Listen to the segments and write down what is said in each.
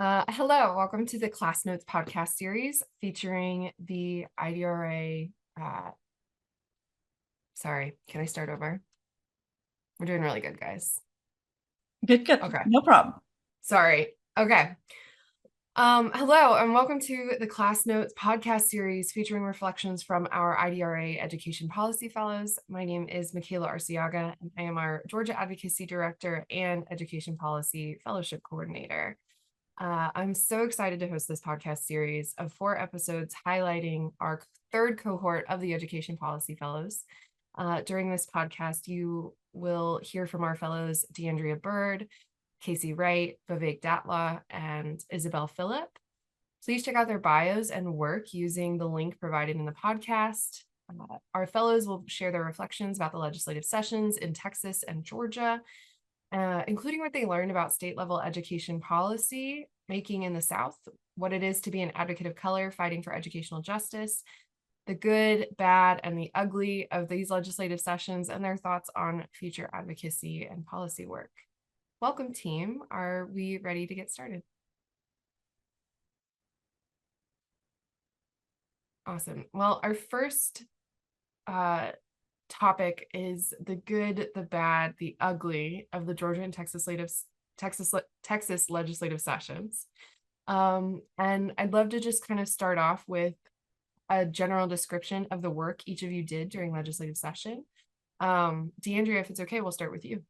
Hello, welcome to the Classnotes podcast series featuring the IDRA. Sorry, can I start over? We're doing really good, guys. Good. Okay. No problem. Sorry. Okay. Hello, and welcome to the Classnotes podcast series featuring reflections from our IDRA Education Policy Fellows. My name is Mikayla Arciaga, and I am our Georgia Advocacy Director and Education Policy Fellowship Coordinator. I'm so excited to host this podcast series of 4 episodes highlighting our third cohort of the Education Policy Fellows. During this podcast, you will hear from our fellows DeAndrea Byrd, Kaci Wright, Vivek Datla, and Isabelle Phillip. Please check out their bios and work using the link provided in the podcast. Our fellows will share their reflections about the legislative sessions in Texas and Georgia, including what they learned about state-level education policy making in the South, what it is to be an advocate of color fighting for educational justice, the good, bad, and the ugly of these legislative sessions, and their thoughts on future advocacy and policy work. Welcome, team. Are we ready to get started? Awesome. Well, our first topic is the good, the bad, the ugly of the Georgia and Texas legislative sessions. And I'd love to just kind of start off with a general description of the work each of you did during legislative session. DeAndrea, if it's okay, we'll start with you.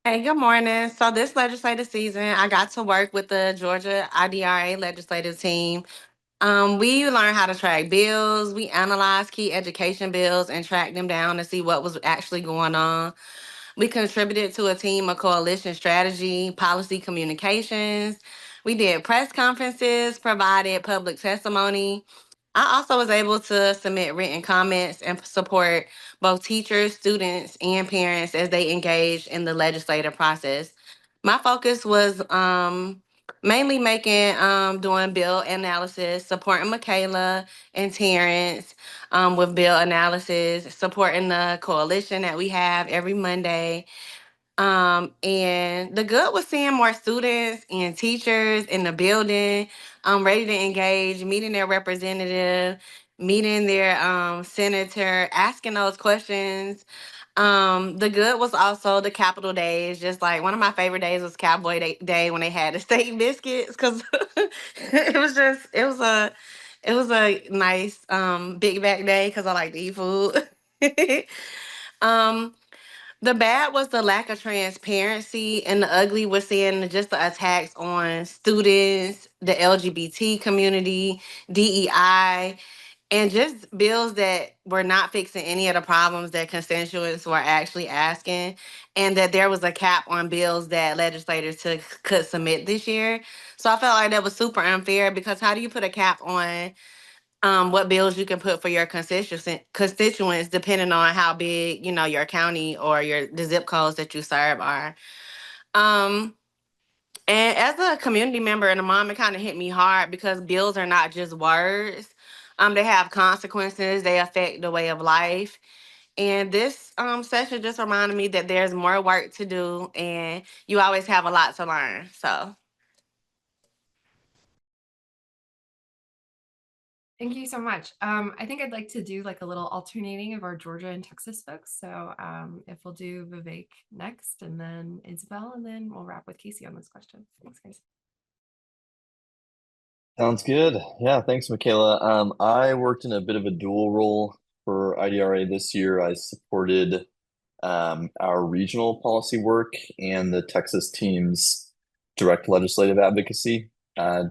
Hey, good morning. So this legislative season, I got to work with the Georgia IDRA legislative team. We learned how to track bills. We analyzed key education bills and tracked them down to see what was actually going on. We contributed to a team of coalition strategy, policy communications. We did press conferences, provided public testimony. I also was able to submit written comments and support both teachers, students, and parents as they engaged in the legislative process. My focus was mainly doing bill analysis, supporting Mikayla and Terrence with bill analysis, supporting the coalition that we have every Monday. And the good was seeing more students and teachers in the building, ready to engage, meeting their representative, meeting their senator, asking those questions. The good was also the Capitol days. Just like one of my favorite days was Cowboy Day when they had the steak biscuits because it was a nice big back day because I like to eat food. um the bad was the lack of transparency, and the ugly was seeing just the attacks on students, the LGBT community, DEI, and just bills that were not fixing any of the problems that constituents were actually asking, and that there was a cap on bills that legislators could submit this year. So I felt like that was super unfair because how do you put a cap on what bills you can put for your constituents depending on how big, your county or the zip codes that you serve are. Um, and as a community member and a mom, it kind of hit me hard because bills are not just words. They have consequences. They affect the way of life. And this session just reminded me that there's more work to do and you always have a lot to learn. So Thank you so much. I think I'd like to do like a little alternating of our Georgia and Texas folks. So if we'll do Vivek next and then Isabelle, and then we'll wrap with Kaci on this question. Thanks, guys. Sounds good. Yeah, thanks, Mikayla. I worked in a bit of a dual role for IDRA this year. I supported our regional policy work and the Texas team's direct legislative advocacy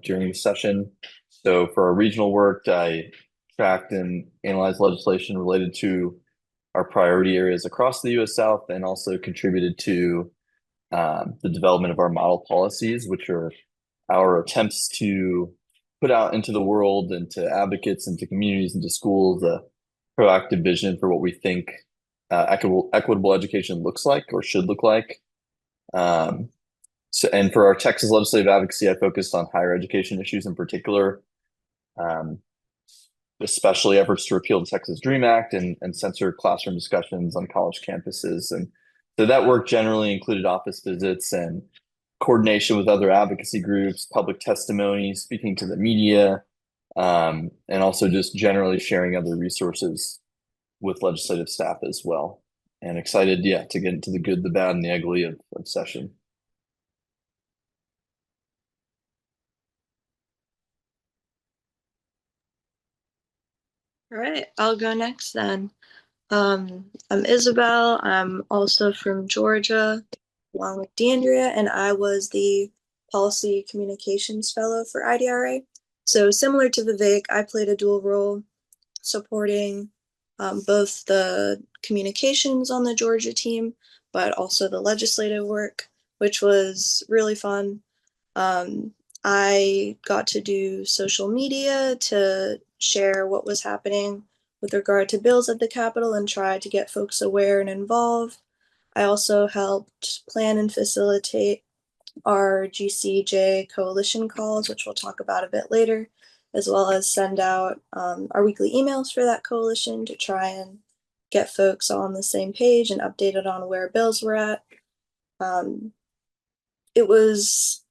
during the session. So for our regional work, I tracked and analyzed legislation related to our priority areas across the U.S. South and also contributed to the development of our model policies, which are our attempts to put out into the world and to advocates and to communities and to schools a proactive vision for what we think equitable education looks like or should look like. And for our Texas legislative advocacy, I focused on higher education issues in particular, especially efforts to repeal the Texas Dream Act and censor classroom discussions on college campuses. And so that work generally included office visits and coordination with other advocacy groups, public testimony, speaking to the media, and also just generally sharing other resources with legislative staff as well. And excited, yeah, to get into the good, the bad, and the ugly of session. All right, I'll go next then. I'm Isabelle. I'm also from Georgia, along with DeAndrea, and I was the Policy Communications Fellow for IDRA. So similar to Vivek, I played a dual role supporting both the communications on the Georgia team, but also the legislative work, which was really fun. I got to do social media to share what was happening with regard to bills at the Capitol and try to get folks aware and involved. I also helped plan and facilitate our GCJ coalition calls, which we'll talk about a bit later, as well as send out our weekly emails for that coalition to try and get folks on the same page and updated on where bills were at. It was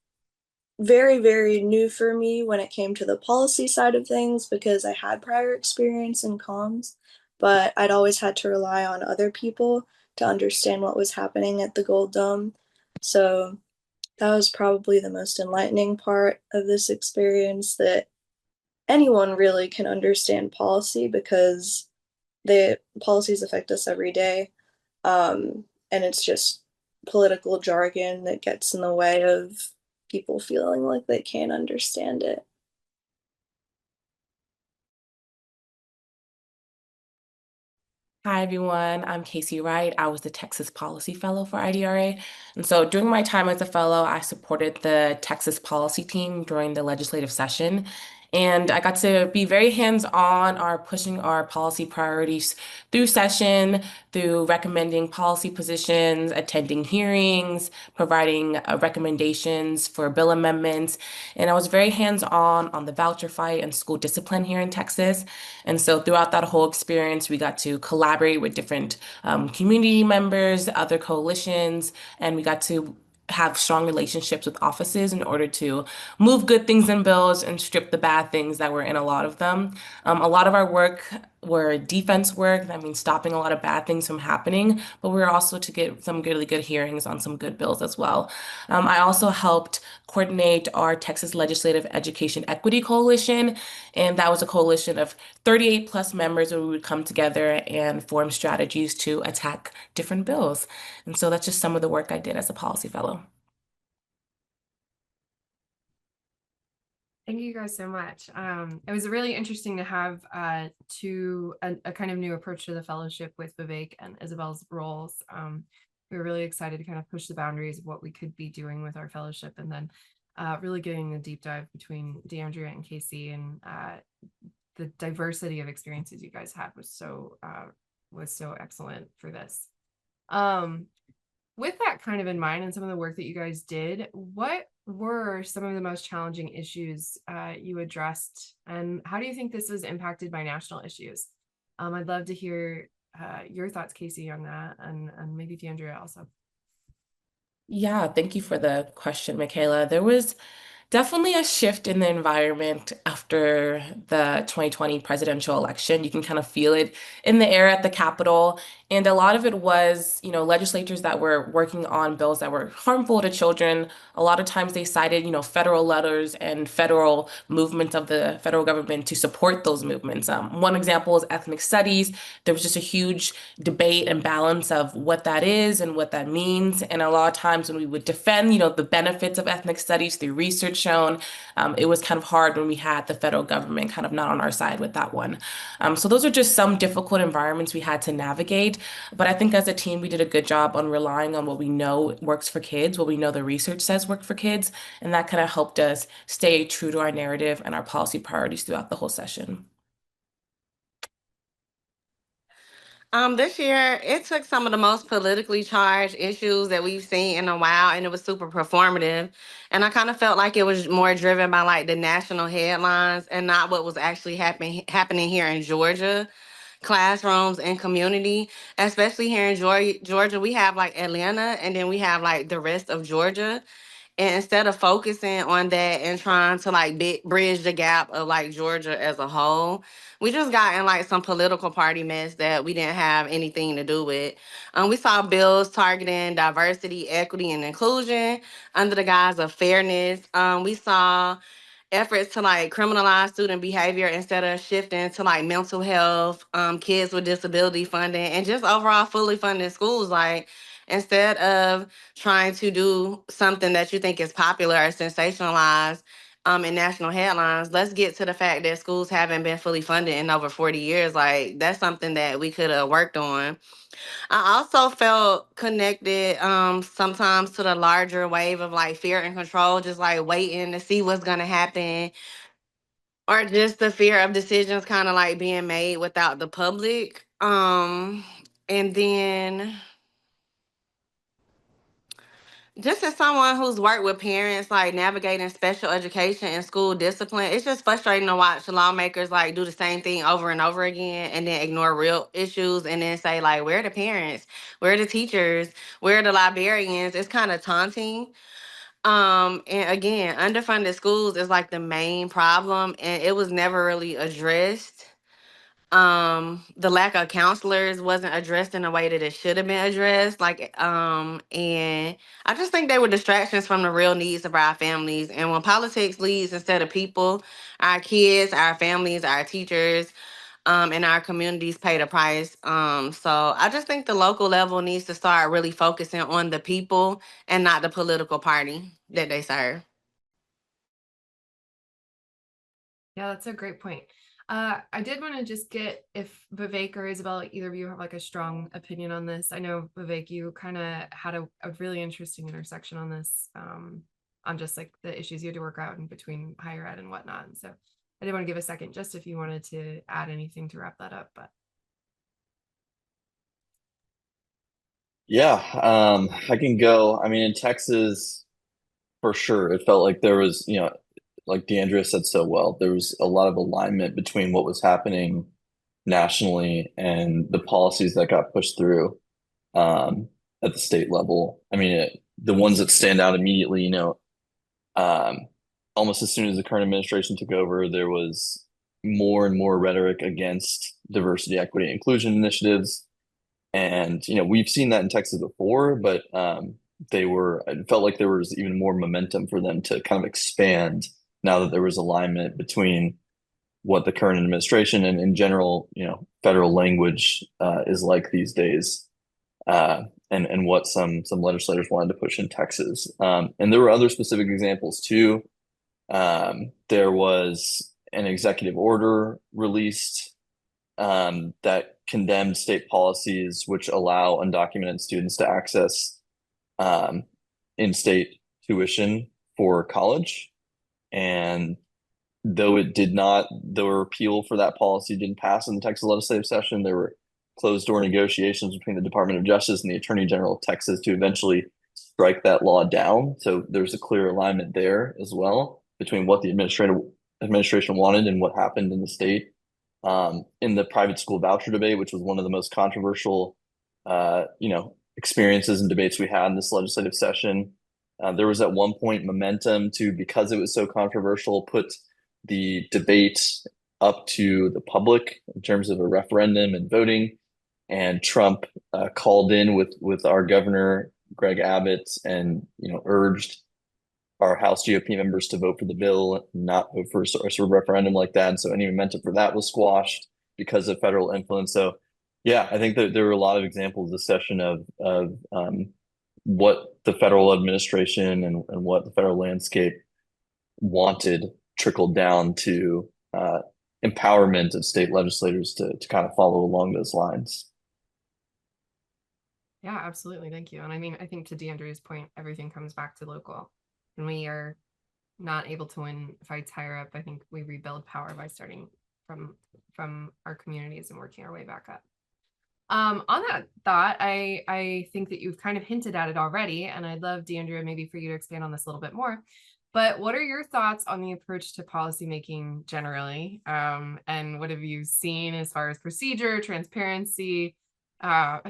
very, very new for me when it came to the policy side of things because I had prior experience in comms, but I'd always had to rely on other people to understand what was happening at the Gold Dome. So that was probably the most enlightening part of this experience, that anyone really can understand policy because the policies affect us every day. And it's just political jargon that gets in the way of people feeling like they can't understand it. Hi, everyone. I'm Kaci Wright. I was the Texas Policy Fellow for IDRA. And so during my time as a fellow, I supported the Texas policy team during the legislative session. And I got to be very hands-on on pushing our policy priorities through session, through recommending policy positions, attending hearings, providing recommendations for bill amendments. And I was very hands-on on the voucher fight and school discipline here in Texas. And so throughout that whole experience, we got to collaborate with different community members, other coalitions, and we got to have strong relationships with offices in order to move good things in bills and strip the bad things that were in a lot of them. A lot of our work were defense work. That means stopping a lot of bad things from happening, but we were also to get some really good hearings on some good bills as well. I also helped coordinate our Texas Legislative Education Equity Coalition, and that was a coalition of 38 plus members where we would come together and form strategies to attack different bills. And so that's just some of the work I did as a policy fellow. Thank you guys so much. It was really interesting to have a kind of new approach to the fellowship with Vivek and Isabelle's roles. We were really excited to kind of push the boundaries of what we could be doing with our fellowship, and then really getting a deep dive between DeAndrea and Kaci, and the diversity of experiences you guys had was so excellent for this. With that kind of in mind and some of the work that you guys did, what were some of the most challenging issues you addressed, and how do you think this was impacted by national issues? I'd love to hear your thoughts, Kaci, on that, and maybe DeAndrea also. Yeah, thank you for the question, Mikayla. There was definitely a shift in the environment after the 2020 presidential election. You can kind of feel it in the air at the Capitol. And a lot of it was, legislators that were working on bills that were harmful to children. A lot of times they cited, federal letters and federal movements of the federal government to support those movements. One example is ethnic studies. There was just a huge debate and balance of what that is and what that means. And a lot of times when we would defend, the benefits of ethnic studies through research shown, it was kind of hard when we had the federal government kind of not on our side with that one. So those are just some difficult environments we had to navigate. But I think as a team, we did a good job on relying on what we know works for kids, what we know the research says work for kids. And that kind of helped us stay true to our narrative and our policy priorities throughout the whole session. This year, it took some of the most politically charged issues that we've seen in a while, and it was super performative. And I kind of felt like it was more driven by like the national headlines and not what was actually happening here in Georgia, classrooms and community. Especially here in Georgia, we have like Atlanta, and then we have like the rest of Georgia. And instead of focusing on that and trying to like bridge the gap of like Georgia as a whole, we just got in like some political party mess that we didn't have anything to do with. We saw bills targeting diversity, equity, and inclusion under the guise of fairness. We saw efforts to like criminalize student behavior instead of shifting to like mental health, kids with disability funding, and just overall fully funding schools. Like instead of trying to do something that you think is popular or sensationalized in national headlines, let's get to the fact that schools haven't been fully funded in over 40 years. Like that's something that we could have worked on. I also felt connected sometimes to the larger wave of like fear and control, just like waiting to see what's gonna happen, or just the fear of decisions kind of like being made without the public. And then just as someone who's worked with parents, like navigating special education and school discipline, it's just frustrating to watch lawmakers like do the same thing over and over again and then ignore real issues and then say like, where are the parents? Where are the teachers? Where are the librarians? It's kind of taunting. And again, underfunded schools is like the main problem and it was never really addressed. The lack of counselors wasn't addressed in a way that it should have been addressed, and I just think they were distractions from the real needs of our families. And when politics leads instead of people, our kids, our families, our teachers, and our communities pay the price. So I just think the local level needs to start really focusing on the people and not the political party that they serve. Yeah, that's a great point. I did want to just get if Vivek or Isabelle, either of you have like a strong opinion on this. I know Vivek, you kind of had a really interesting intersection on this, on just like the issues you had to work out in between higher ed and whatnot. And so I did want to give a second just if you wanted to add anything to wrap that up, but. Yeah, I can go. I mean, in Texas, for sure, it felt like there was, like DeAndrea said so well, there was a lot of alignment between what was happening nationally and the policies that got pushed through at the state level. I mean, the ones that stand out immediately, um, almost as soon as the current administration took over, there was more and more rhetoric against diversity, equity, and inclusion initiatives. And, we've seen that in Texas before, but it felt like there was even more momentum for them to kind of expand now that there was alignment between what the current administration and in general, federal language is like these days, and what some legislators wanted to push in Texas. And there were other specific examples too. There was an executive order released that condemned state policies which allow undocumented students to access in-state tuition for college. And though the repeal for that policy didn't pass in the Texas legislative session, there were closed door negotiations between the Department of Justice and the Attorney General of Texas to eventually strike that law down. So there's a clear alignment there as well between what the administration wanted and what happened in the state. In the private school voucher debate, which was one of the most controversial, experiences and debates we had in this legislative session. There was at one point momentum to, because it was so controversial, put the debate up to the public in terms of a referendum and voting. And Trump called in with our governor, Greg Abbott, and urged our House GOP members to vote for the bill, not vote for a sort of referendum like that. And so any momentum for that was squashed because of federal influence. So yeah, I think that there were a lot of examples this session of what the federal administration and what the federal landscape wanted trickled down to empowerment of state legislators to kind of follow along those lines. Yeah, absolutely. Thank you. And I mean, I think to DeAndrea's point, everything comes back to local. When we are not able to win fights higher up, I think we rebuild power by starting from our communities and working our way back up. On that thought, I think that you've kind of hinted at it already, and I'd love, DeAndrea, maybe for you to expand on this a little bit more. But what are your thoughts on the approach to policymaking generally? And what have you seen as far as procedure, transparency, and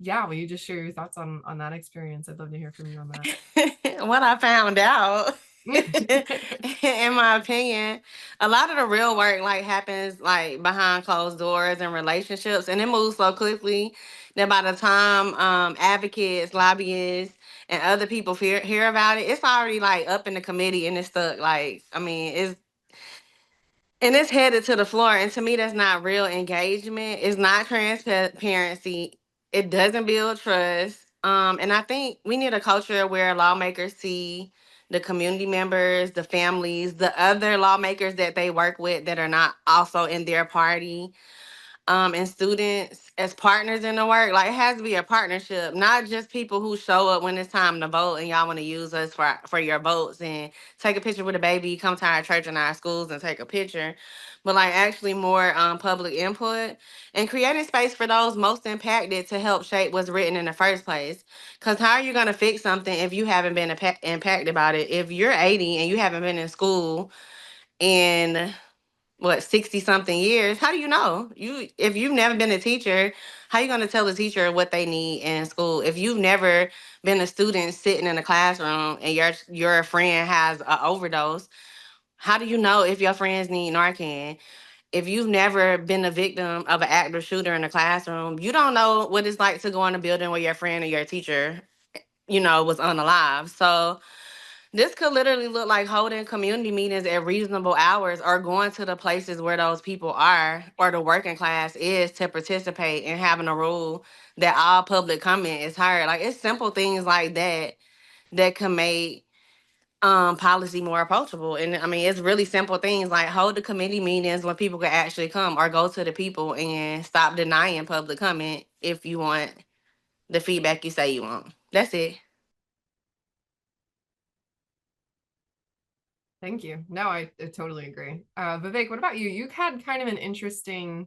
Yeah, will you just share your thoughts on that experience? I'd love to hear from you on that. What I found out, in my opinion, a lot of the real work like happens like behind closed doors and relationships, and it moves so quickly that by the time advocates, lobbyists, and other people hear about it, it's already like up in the committee and it's stuck. Like, I mean, it's headed to the floor. And to me, that's not real engagement. It's not transparency. It doesn't build trust. And I think we need a culture where lawmakers see the community members, the families, the other lawmakers that they work with that are not also in their party, and students as partners in the work. Like, it has to be a partnership, not just people who show up when it's time to vote and y'all want to use us for your votes and take a picture with a baby, come to our church and our schools and take a picture, but like actually more public input and creating space for those most impacted to help shape what's written in the first place. Because how are you going to fix something if you haven't been impacted about it? If you're 80 and you haven't been in school in what, 60 something years, how do you know? If you've never been a teacher, how you going to tell a teacher what they need in school? If you've never been a student sitting in a classroom and your friend has an overdose, how do you know if your friends need Narcan? If you've never been a victim of an active shooter in a classroom, you don't know what it's like to go in a building where your friend or your teacher, was unalive. So this could literally look like holding community meetings at reasonable hours or going to the places where those people are or the working class is to participate and having a rule that all public comment is heard. Like, it's simple things like that that can make policy more approachable. And I mean, it's really simple things like hold the committee meetings when people can actually come, or go to the people and stop denying public comment if you want the feedback you say you want. That's it. Thank you. No, I totally agree. Vivek, what about you? You had kind of an interesting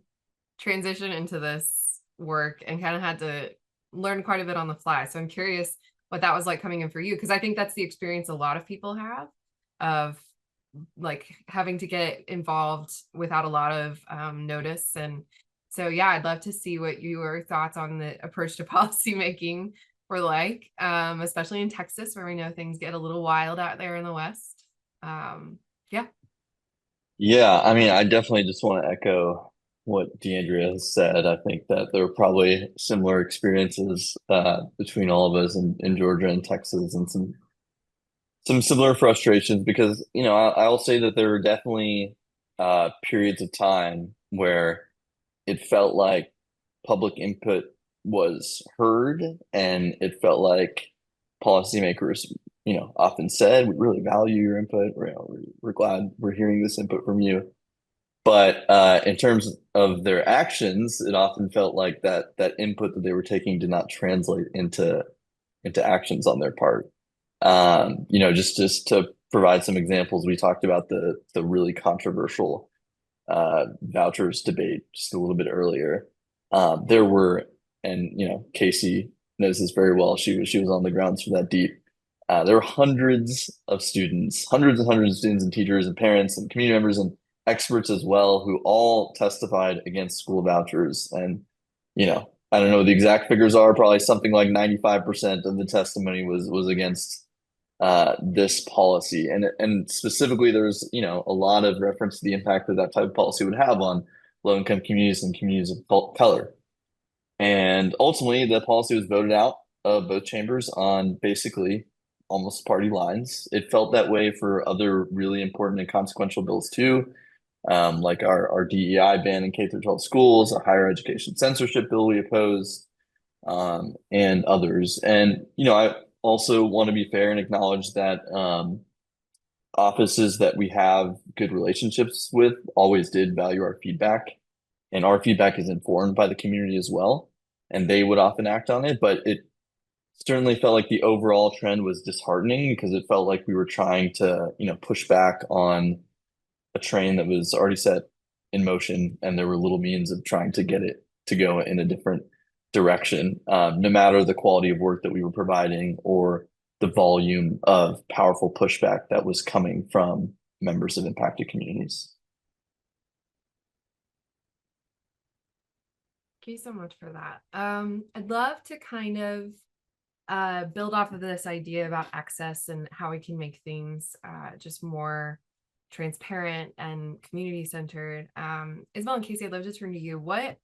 transition into this work and kind of had to learn quite a bit on the fly. So I'm curious what that was like coming in for you, because I think that's the experience a lot of people have of like having to get involved without a lot of notice. And so, yeah, I'd love to see what your thoughts on the approach to policymaking were like, especially in Texas, where we know things get a little wild out there in the West. Yeah. Yeah, I mean, I definitely just want to echo what DeAndrea has said. I think that there were probably similar experiences between all of us in Georgia and Texas, and some similar frustrations because, I'll say that there were definitely periods of time where it felt like public input was heard, and it felt like policymakers, often said, "We really value your input. We're glad we're hearing this input from you." But in terms of their actions, it often felt like that input that they were taking did not translate into actions on their part. Just to provide some examples, we talked about the really controversial vouchers debate just a little bit earlier. There were, and Kaci knows this very well. She was on the grounds for that deep. There were hundreds and hundreds of students and teachers and parents and community members and experts as well, who all testified against school vouchers. And I don't know what the exact figures are. Probably something like 95% of the testimony was against this policy, and specifically there's a lot of reference to the impact that type of policy would have on low-income communities and communities of color. And ultimately the policy was voted out of both chambers on basically almost party lines. It felt that way for other really important and consequential bills too, like our DEI ban in K through 12 schools, our higher education censorship bill we opposed, and others. And I also want to be fair and acknowledge that offices that we have good relationships with always did value our feedback, and our feedback is informed by the community as well, and they would often act on it. But it certainly felt like the overall trend was disheartening because it felt like we were trying to, push back on a train that was already set in motion, and there were little means of trying to get it to go in a different direction, no matter the quality of work that we were providing or the volume of powerful pushback that was coming from members of impacted communities. Thank you so much for that. I'd love to kind of build off of this idea about access and how we can make things just more transparent and community centered. Isabelle and Kaci, I'd love to turn to you. What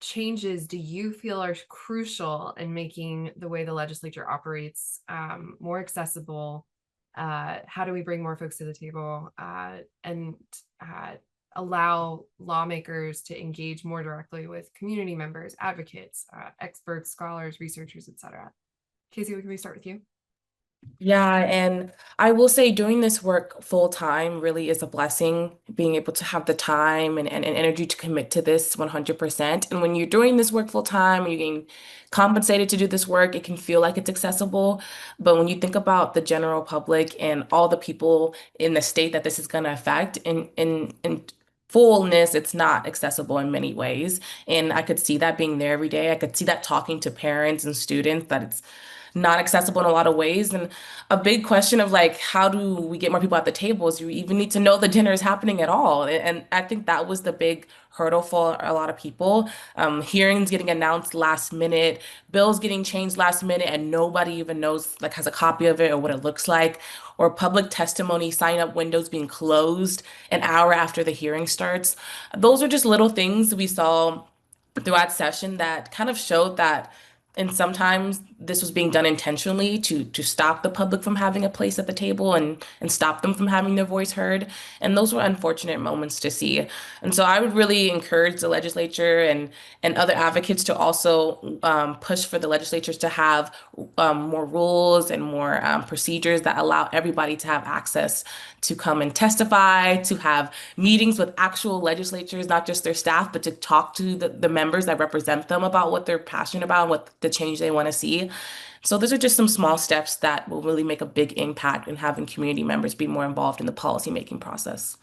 changes do you feel are crucial in making the way the legislature operates more accessible? How do we bring more folks to the table and allow lawmakers to engage more directly with community members, advocates, experts, scholars, researchers, etc.? Kaci, can we start with you? Yeah, and I will say doing this work full time really is a blessing, being able to have the time and energy to commit to this 100%. And when you're doing this work full time and you're getting compensated to do this work, it can feel like it's accessible. But when you think about the general public and all the people in the state that this is going to affect, in fullness, it's not accessible in many ways. And I could see that being there every day. I could see that talking to parents and students, that it's not accessible in a lot of ways. And a big question of like, how do we get more people at the table is you even need to know the dinner is happening at all. And I think that was the big hurdle for a lot of people. Hearings getting announced last minute, bills getting changed last minute, and nobody even knows, like, has a copy of it or what it looks like, or public testimony sign up windows being closed an hour after the hearing starts. Those are just little things we saw throughout session that kind of showed that, and sometimes this was being done intentionally to stop the public from having a place at the table and stop them from having their voice heard. And those were unfortunate moments to see. And so I would really encourage the legislature and other advocates to also push for the legislatures to have more rules and more procedures that allow everybody to have access to come and testify, to have meetings with actual legislatures, not just their staff, but to talk to the members that represent them about what they're passionate about, what the change they want to see. So those are just some small steps that will really make a big impact in having community members be more involved in the policymaking process.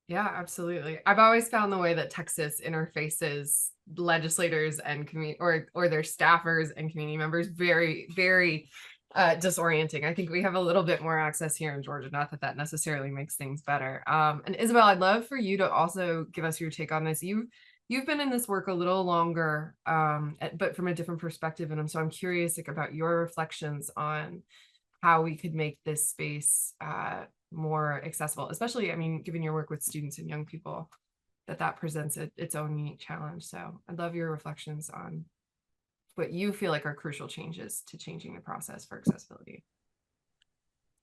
Yeah, absolutely. I've always found the way that Texas interfaces legislators and community or their staffers and community members very, very disorienting. I think we have a little bit more access here in Georgia, not that that necessarily makes things better. And Isabelle, I'd love for you to also give us your take on this. You've been in this work a little longer, but from a different perspective, and so I'm curious, like, about your reflections on how we could make this space more accessible, especially, I mean, given your work with students and young people, that presents its own unique challenge. So I'd love your reflections on what you feel like are crucial changes to changing the process for accessibility.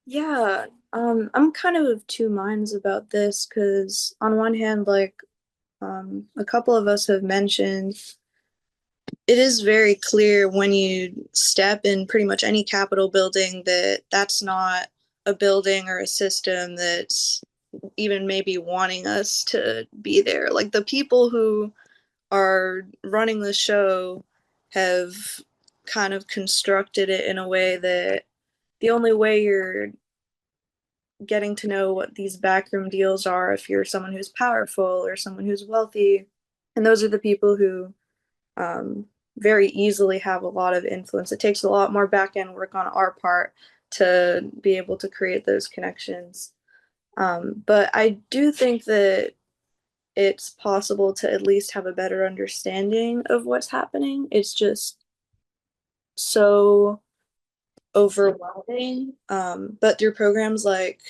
Yeah, I'm kind of two minds about this because on one hand, like a couple of us have mentioned, it is very clear when you step in pretty much any Capitol building that that's not a building or a system that's even maybe wanting us to be there. Like the people who are running the show have kind of constructed it in a way that the only way you're getting to know what these backroom deals are if you're someone who's powerful or someone who's wealthy. And those are the people who very easily have a lot of influence. It takes a lot more back end work on our part to be able to create those connections. But I do think that it's possible to at least have a better understanding of what's happening. It's just so overwhelming. But through programs like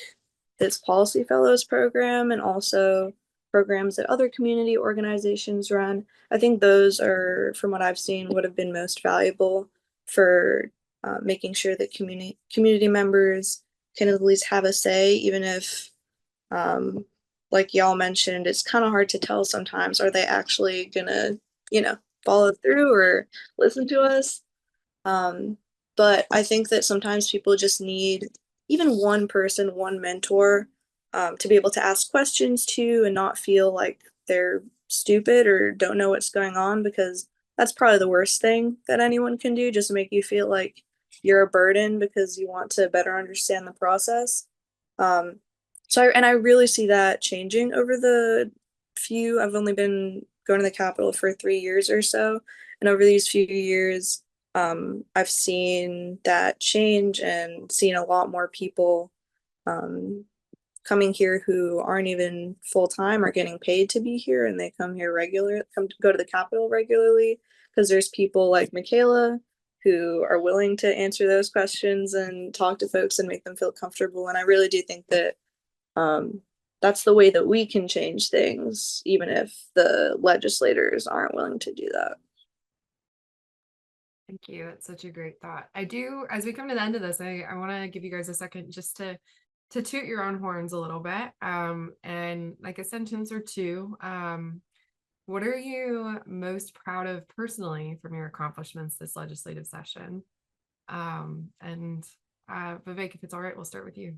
this Policy Fellows program and also programs that other community organizations run, I think those are, from what I've seen, would have been most valuable for making sure that community members can at least have a say, even if, like y'all mentioned, it's kind of hard to tell sometimes. Are they actually gonna, follow through or listen to us? But I think that sometimes people just need even one person, one mentor, to be able to ask questions to and not feel like they're stupid or don't know what's going on, because that's probably the worst thing that anyone can do, just to make you feel like you're a burden because you want to better understand the process. And I really see that changing over I've only been going to the Capitol for 3 years or so. And over these few years, I've seen that change and seen a lot more people coming here who aren't even full-time or getting paid to be here, and they come here go to the Capitol regularly, because there's people like Mikayla who are willing to answer those questions and talk to folks and make them feel comfortable. And I really do think that that's the way that we can change things, even if the legislators aren't willing to do that. Thank you. It's such a great thought. I do, as we come to the end of this, I want to give you guys a second just to toot your own horns a little bit. And like a sentence or two. What are you most proud of personally from your accomplishments this legislative session? And Vivek, if it's all right, we'll start with you.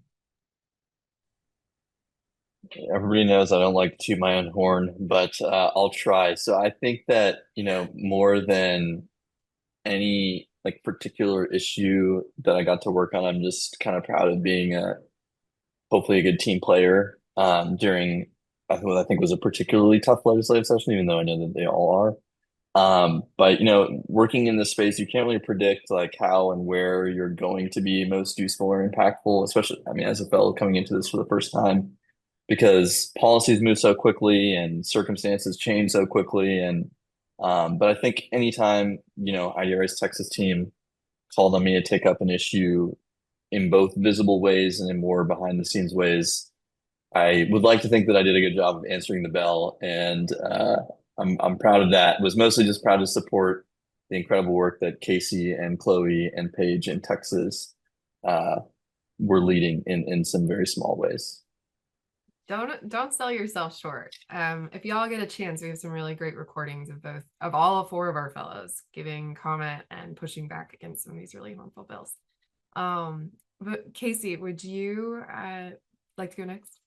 Everybody knows I don't like to toot my own horn, but I'll try. So I think that, more than any like particular issue that I got to work on, I'm just kind of proud of being hopefully a good team player during what I think was a particularly tough legislative session, even though I know that they all are. But working in this space, you can't really predict like how and where you're going to be most useful or impactful, especially, I mean, as a fellow coming into this for the first time, because policies move so quickly and circumstances change so quickly. And but I think anytime, IDRA's Texas team called on me to take up an issue in both visible ways and in more behind the scenes ways, I would like to think that I did a good job of answering the bell, and I'm proud of that. Was mostly just proud to support the incredible work that Kaci and Chloe and Paige in Texas uh, were leading in some very small ways. Don't sell yourself short. If y'all get a chance, we have some really great recordings of all four of our fellows giving comment and pushing back against some of these really harmful bills. But Kaci, would you like to go next?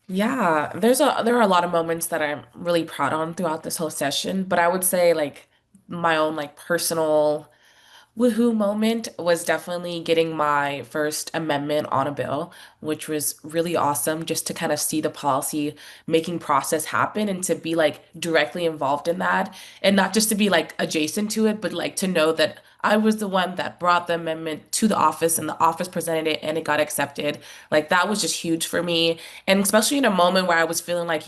Yeah, there are a lot of moments that I'm really proud on throughout this whole session, but I would say like my own like personal woohoo moment was definitely getting my first amendment on a bill, which was really awesome just to kind of see the policy making process happen and to be like directly involved in that and not just to be like adjacent to it, but like to know that I was the one that brought the amendment to the office and the office presented it and it got accepted. Like that was just huge for me. And especially in a moment where I was feeling like,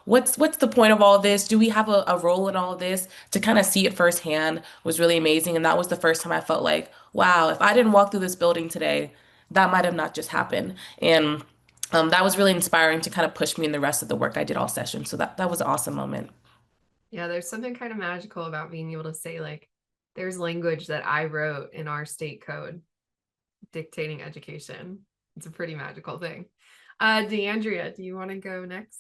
what's the point of all this? Do we have a role in all of this? To kind of see it firsthand was really amazing. And that was the first time I felt like, wow, if I didn't walk through this building today, that might have not just happened. And that was really inspiring to kind of push me in the rest of the work I did all session. So that was an awesome moment. Yeah, there's something kind of magical about being able to say, like, there's language that I wrote in our state code dictating education. It's a pretty magical thing. DeAndrea, do you want to go next?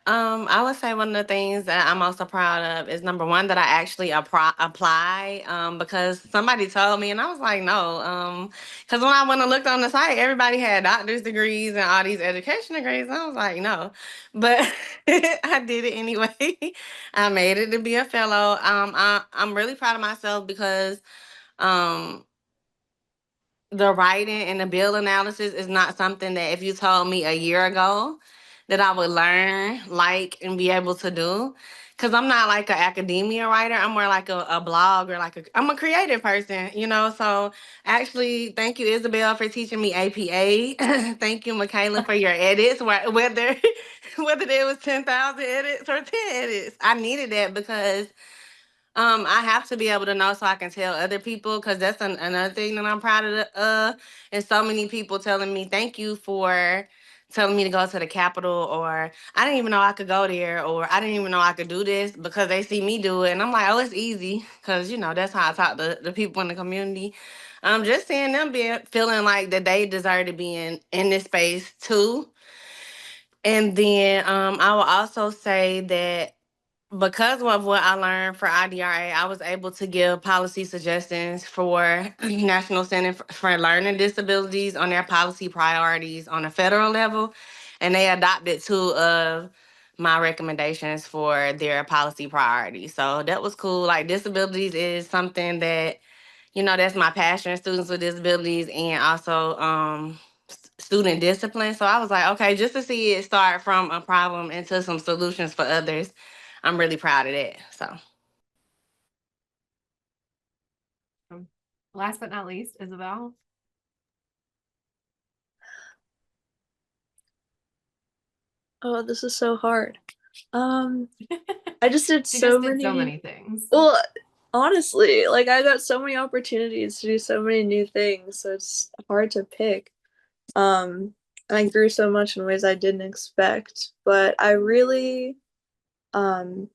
I would say one of the things that I'm also proud of is number one that I actually apply because somebody told me and I was like, no, because when I went and looked on the site, everybody had doctor's degrees and all these education degrees. And I was like, no, but I did it anyway. I made it to be a fellow. I'm really proud of myself because um, the writing and the bill analysis is not something that if you told me a year ago that I would learn, like, and be able to do. Cause I'm not like an academia writer. I'm more like a blog or I'm a creative person, So actually, thank you, Isabelle, for teaching me APA. Thank you, Mikayla, for your edits, whether it was 10,000 edits or 10 edits. I needed that because I have to be able to know so I can tell other people because that's another thing that I'm proud of. And so many people telling me thank you for telling me to go to the Capitol, or I didn't even know I could go there, or I didn't even know I could do this because they see me do it. And I'm like, oh, it's easy because, that's how I talk to the people in the community. Just seeing them feeling like that they deserve to be in this space too. And then I will also say that because of what I learned for IDRA, I was able to give policy suggestions for National Center for Learning Disabilities on their policy priorities on a federal level, and they adopted two of my recommendations for their policy priorities. So that was cool. Like disabilities is something that, that's my passion, students with disabilities and also student discipline. So I was like, okay, just to see it start from a problem into some solutions for others, I'm really proud of that. So Last but not least, Isabelle. Oh, this is so hard. I just did She so just did so many. many things. Well, honestly, like I got so many opportunities to do so many new things, so it's hard to pick. And I grew so much in ways I didn't expect, but I really, um,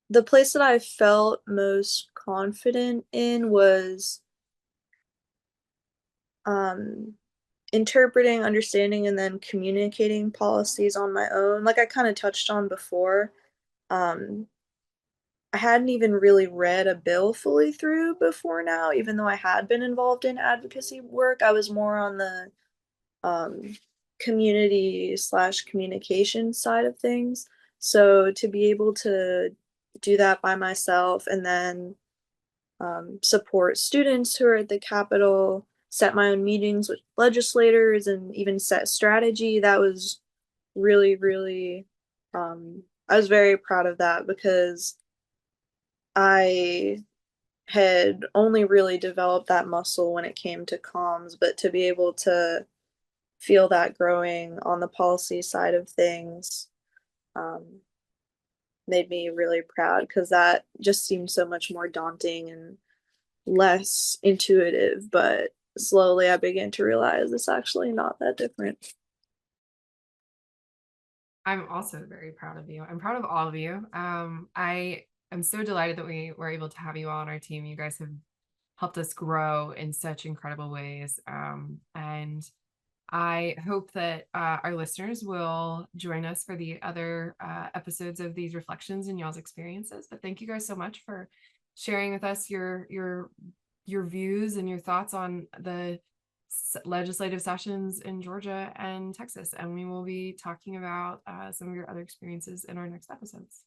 the place that I felt most confident in was, um, interpreting, understanding, and then communicating policies on my own. Like I kind of touched on before, um, I hadn't even really read a bill fully through before now, even though I had been involved in advocacy work. I was more on the um, community slash communication side of things. So to be able to do that by myself and then support students who are at the Capitol, set my own meetings with legislators, and even set strategy, that was really, really, I was very proud of that because I had only really developed that muscle when it came to comms, but to be able to feel that growing on the policy side of things um, made me really proud because that just seemed so much more daunting and less intuitive. But slowly I began to realize it's actually not that different. I'm also very proud of you. I'm proud of all of you. I am so delighted that we were able to have you all on our team. You guys have helped us grow in such incredible ways. And I hope that our listeners will join us for the other episodes of these reflections and y'all's experiences. But thank you guys so much for sharing with us your views and your thoughts on the legislative sessions in Georgia and Texas. And we will be talking about some of your other experiences in our next episodes.